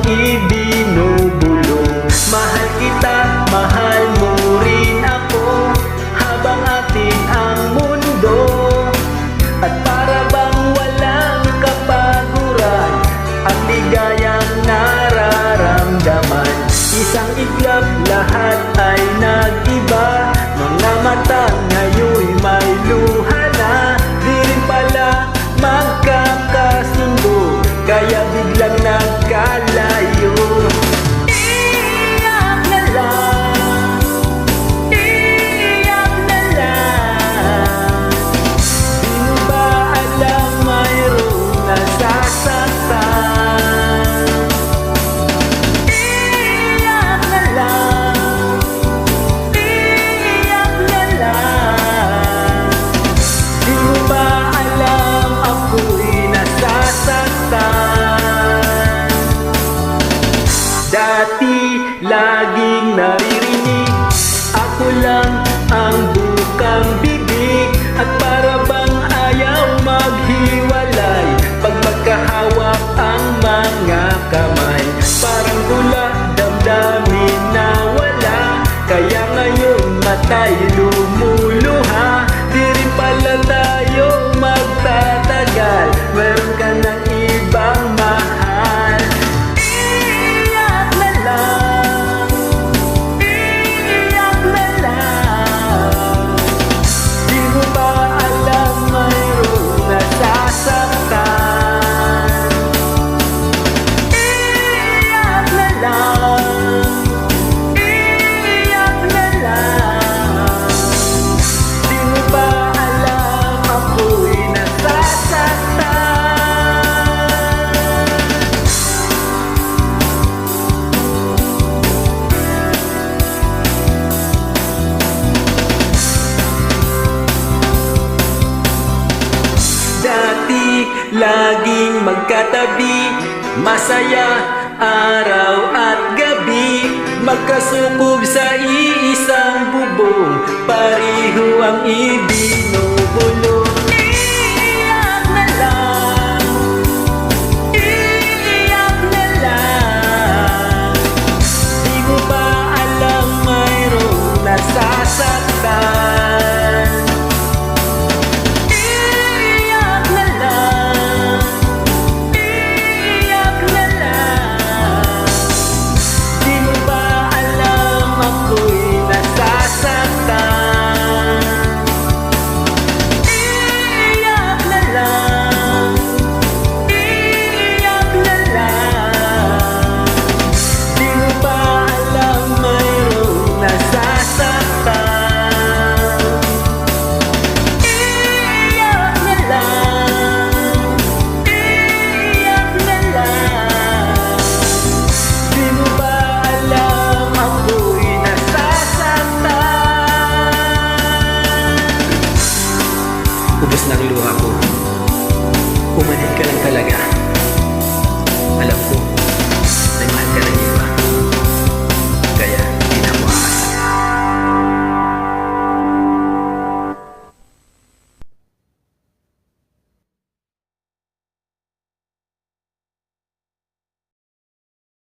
ibinubulong. Mahal kita, mahal mo rin ako, habang atin ang mundo. At para bang walang kapaguran, ang ligayang nararamdaman. Isang iglap, lahat ay nag-iba. Mga mata ngayon'y may luha na. Di rin pala magkakasundo, kaya biglang nagkalayo. Iyak na lang, iyak na lang. Di mo ba alam mayroong nasasaktan? Iyak na lang, iyak na lang. Di mo ba alam ako'y nasasaktan? Dati laging naririnig, ako lang ang bukang bibig. At para bang ayaw maghiwalay, pag magkahawak ang mga kamay. Parang tula, damdamin na wala, kaya ngayon matay lumuluha. Di rin pala tayo magtatagal, meron ka ng ibang mahal. Iyak na lang, iyak na lang. Di mo ba alam mayroong nasasaktan? Iyak na lang, iyak na lang. Di mo ba alam ako'y nasasaktan? Dati laging magkatabi, masaya araw at gabi. Magkasukob sa iisang bubong, pareho ang ibinubulong.